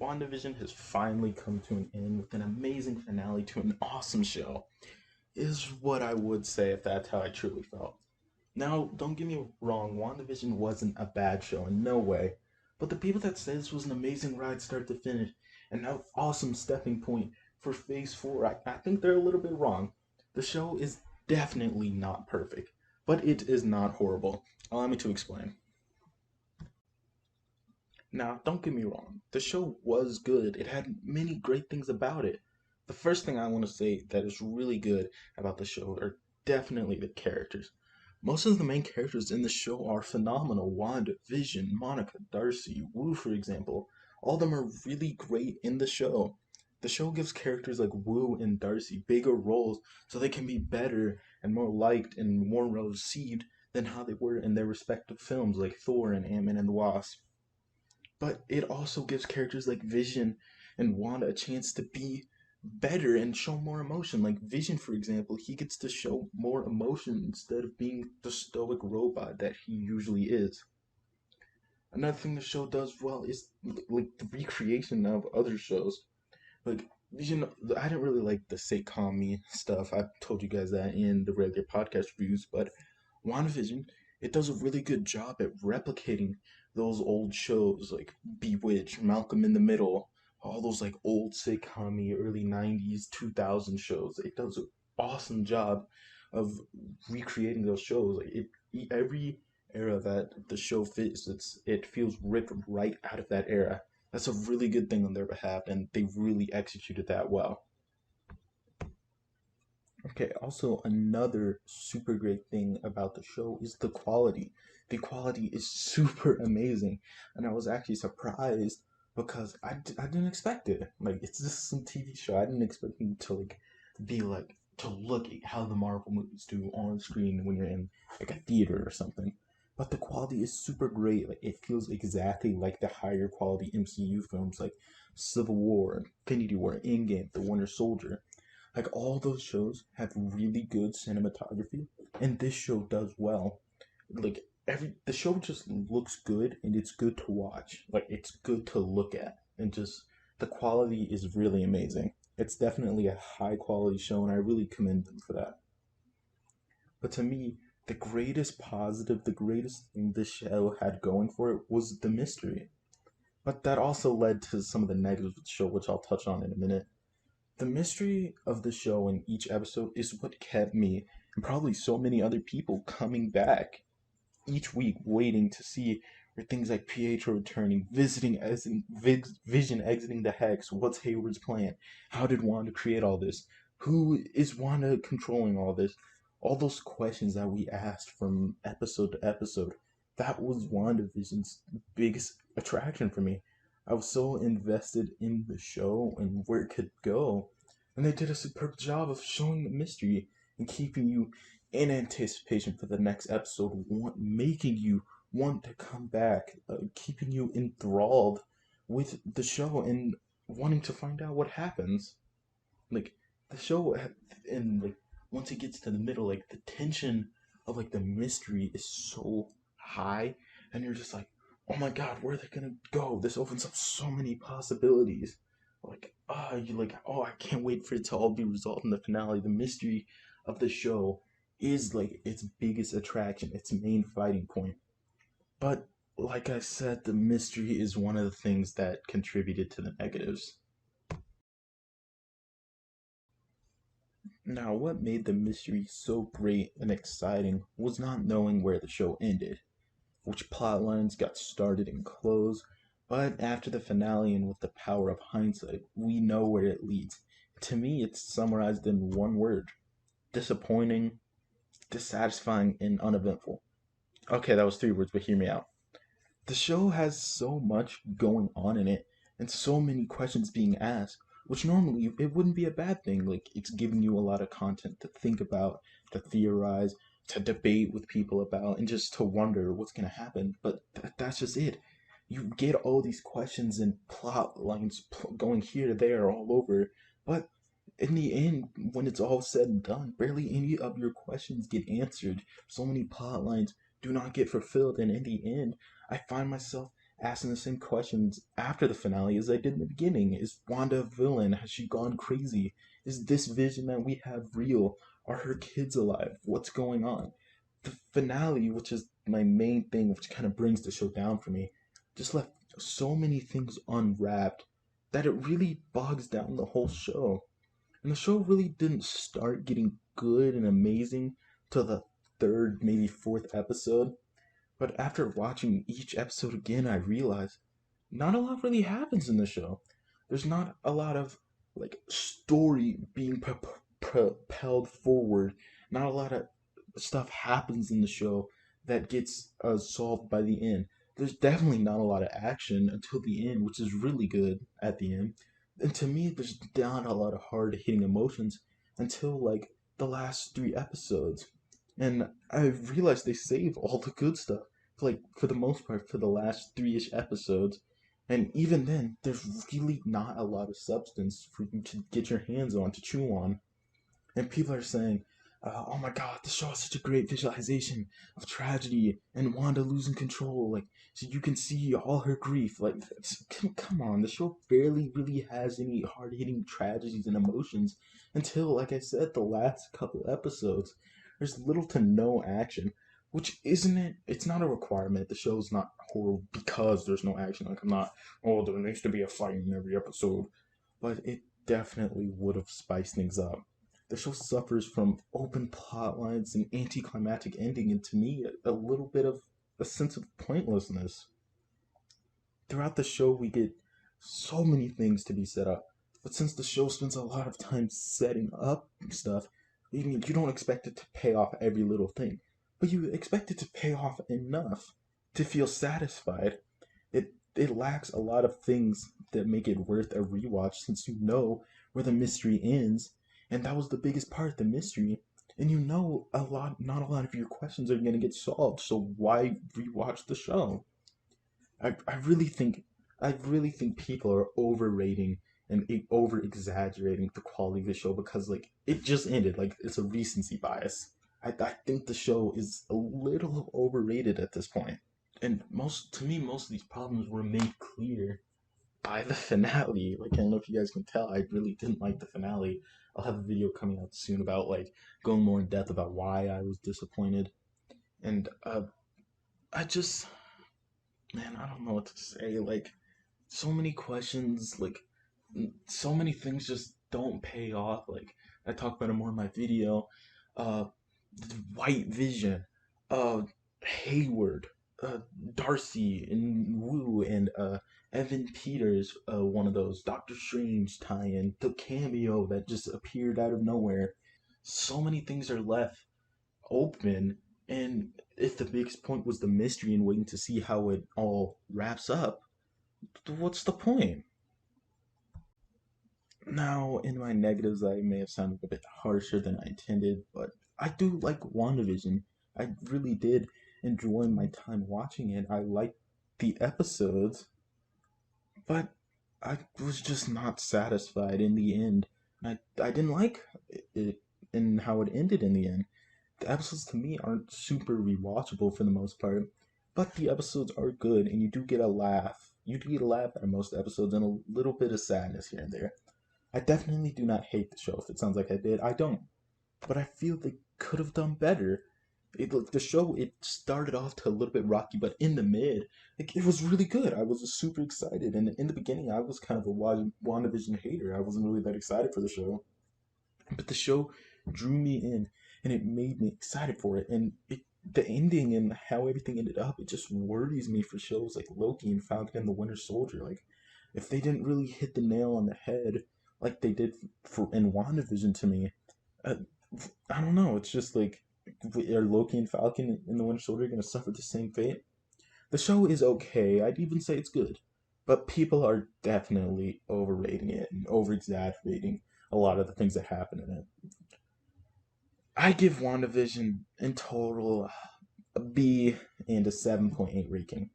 WandaVision has finally come to an end with an amazing finale to an awesome show, is what I would say if that's how I truly felt. Now, don't get me wrong, WandaVision wasn't a bad show in no way, but the people that say this was an amazing ride start to finish and an awesome stepping point for Phase 4, I think they're a little bit wrong. The show is definitely not perfect, but it is not horrible. Allow me to explain. Now, don't get me wrong, the show was good. It had many great things about it. The first thing I want to say that is really good about the show are definitely the characters. Most of the main characters in the show are phenomenal. Wanda, Vision, Monica, Darcy, Wu, for example. All of them are really great in the show. The show gives characters like Wu and Darcy bigger roles so they can be better and more liked and more well received than how they were in their respective films like Thor and Ant-Man and the Wasp. But it also gives characters like Vision and Wanda a chance to be better and show more emotion. Like Vision, for example, he gets to show more emotion instead of being the stoic robot that he usually is. Another thing the show does well is like the recreation of other shows. Like Vision, I didn't really like the sitcom stuff. I told you guys that in the regular podcast reviews, but WandaVision, it does a really good job at replicating those old shows like Bewitched, Malcolm in the Middle, all those like old sitcom early 90s, 2000 shows. It does an awesome job of recreating those shows. Like every era that the show fits, it feels ripped right out of that era. That's a really good thing on their behalf, and they really executed that well. Okay, also another super great thing about the show is the quality. The quality is super amazing, and I was actually surprised because I didn't expect it. Like it's just some TV show. I didn't expect it to be like to look at how the Marvel movies do on screen when you're in like a theater or something. But the quality is super great. Like it feels exactly like the higher quality MCU films like Civil War, Infinity War, Endgame, The Winter Soldier. Like all those shows have really good cinematography, and this show does well. Like the show just looks good, and it's good to watch. Like it's good to look at, and just the quality is really amazing. It's definitely a high quality show, and I really commend them for that. But to me, the greatest positive, the greatest thing this show had going for it was the mystery. But that also led to some of the negatives of the show, which I'll touch on in a minute. The mystery of the show in each episode is what kept me and probably so many other people coming back each week, waiting to see where things like Pietro returning, Vision exiting the Hex. What's Hayward's plan? How did Wanda create all this? Who is Wanda controlling all this? All those questions that we asked from episode to episode. That was WandaVision's biggest attraction for me. I was so invested in the show and where it could go. And they did a superb job of showing the mystery and keeping you in anticipation for the next episode, making you want to come back, keeping you enthralled with the show and wanting to find out what happens. Like the show, and like once it gets to the middle, like the tension of like the mystery is so high, and you're just like, oh my god, where are they gonna go? This opens up so many possibilities. Like, you like, oh, I can't wait for it to all be resolved in the finale. The mystery of the show is like its biggest attraction, its main fighting point. But like I said, the mystery is one of the things that contributed to the negatives. Now, what made the mystery so great and exciting was not knowing where the show ended, which plot lines got started and closed, but after the finale and with the power of hindsight, we know where it leads. To me, it's summarized in one word: disappointing, dissatisfying, and uneventful. Okay, that was three words, but hear me out. The show has so much going on in it and so many questions being asked, which normally it wouldn't be a bad thing. Like it's giving you a lot of content to think about, to theorize, to debate with people about, and just to wonder what's going to happen. But that's just it. You get all these questions and plot lines going here, there, all over, but in the end, when it's all said and done, barely any of your questions get answered. So many plot lines do not get fulfilled, and in the end, I find myself asking the same questions after the finale as I did in the beginning. Is Wanda a villain? Has she gone crazy? Is this vision that we have real? Are her kids alive? What's going on? The finale, which is my main thing, which kind of brings the show down for me, just left so many things unwrapped that it really bogs down the whole show. And the show really didn't start getting good and amazing till the third, maybe fourth episode. But after watching each episode again, I realized not a lot really happens in the show. There's not a lot of like story being propelled forward. Not a lot of stuff happens in the show that gets solved by the end. There's definitely not a lot of action until the end, which is really good at the end. And to me, there's not a lot of hard hitting emotions until like the last three episodes. And I realized they save all the good stuff, like for the most part, for the last three-ish episodes. And even then, there's really not a lot of substance for you to get your hands on, to chew on. And people are saying, "Oh my God, the show is such a great visualization of tragedy and Wanda losing control. Like, so you can see all her grief. Like, come on, the show barely really has any hard-hitting tragedies and emotions until, like I said, the last couple episodes. There's little to no action, which isn't it? It's not a requirement. The show's not horrible because there's no action. Like, I'm not, oh, there needs to be a fight in every episode, but it definitely would have spiced things up. The show suffers from open plot lines and anticlimactic ending, and to me, a little bit of a sense of pointlessness. Throughout the show, we get so many things to be set up, but since the show spends a lot of time setting up stuff, you don't expect it to pay off every little thing, but you expect it to pay off enough to feel satisfied. It lacks a lot of things that make it worth a rewatch since you know where the mystery ends, and that was the biggest part, the mystery. And you know not a lot of your questions are gonna get solved, so why rewatch the show? I really think people are overrating and over exaggerating the quality of the show because like it just ended. Like it's a recency bias. I think the show is a little overrated at this point. And most to me, most of these problems were made clear by the finale. Like I don't know if you guys can tell, I really didn't like the finale. I'll have a video coming out soon about like going more in depth about why I was disappointed. And I just man, I don't know what to say. Like so many questions, like so many things just don't pay off. Like I talk about it more in my video. Uh, White Vision, uh, Hayward, uh, Darcy and Wu, and Evan Peters, one of those Doctor Strange tie-in, the cameo that just appeared out of nowhere. So many things are left open, and if the biggest point was the mystery and waiting to see how it all wraps up, what's the point? Now, in my negatives, I may have sounded a bit harsher than I intended, but I do like WandaVision. I really did enjoy my time watching it. I liked the episodes, but I was just not satisfied in the end. I didn't like it and how it ended in the end. The episodes to me aren't super rewatchable for the most part, but the episodes are good and you do get a laugh. You do get a laugh out of most episodes and a little bit of sadness here and there. I definitely do not hate the show. If it sounds like I did, I don't. But I feel they could have done better. The show it started off to a little bit rocky, but in the mid, like, it was really good. I was super excited, and in the beginning, I was kind of a WandaVision hater. I wasn't really that excited for the show, but the show drew me in, and it made me excited for it. And the ending and how everything ended up, it just worries me for shows like Loki and Falcon and the Winter Soldier. Like, if they didn't really hit the nail on the head like they did for in WandaVision to me, uh, I don't know. It's just like, are Loki and Falcon and the Winter Soldier going to suffer the same fate? The show is okay. I'd even say it's good. But people are definitely overrating it and over exaggerating a lot of the things that happen in it. I give WandaVision in total a B and a 7.8 rating.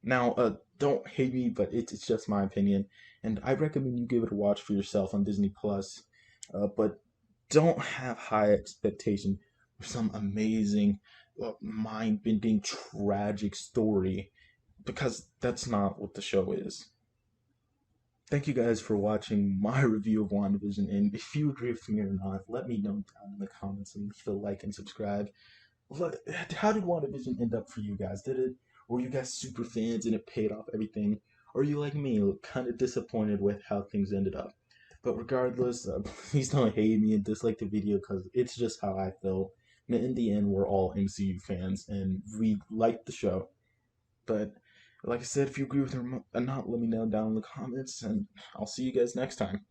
Now, don't hate me, but it's just my opinion, and I recommend you give it a watch for yourself on Disney Plus. But don't have high expectation for some amazing, mind-bending, tragic story because that's not what the show is. Thank you guys for watching my review of WandaVision, and if you agree with me or not, let me know down in the comments and leave a like and subscribe. Look, how did WandaVision end up for you guys? Were you guys super fans and it paid off everything? Or are you like me, kind of disappointed with how things ended up? But regardless, please don't hate me and dislike the video because it's just how I feel. And in the end, we're all MCU fans and we like the show. But like I said, if you agree with me or not, let me know down in the comments, and I'll see you guys next time.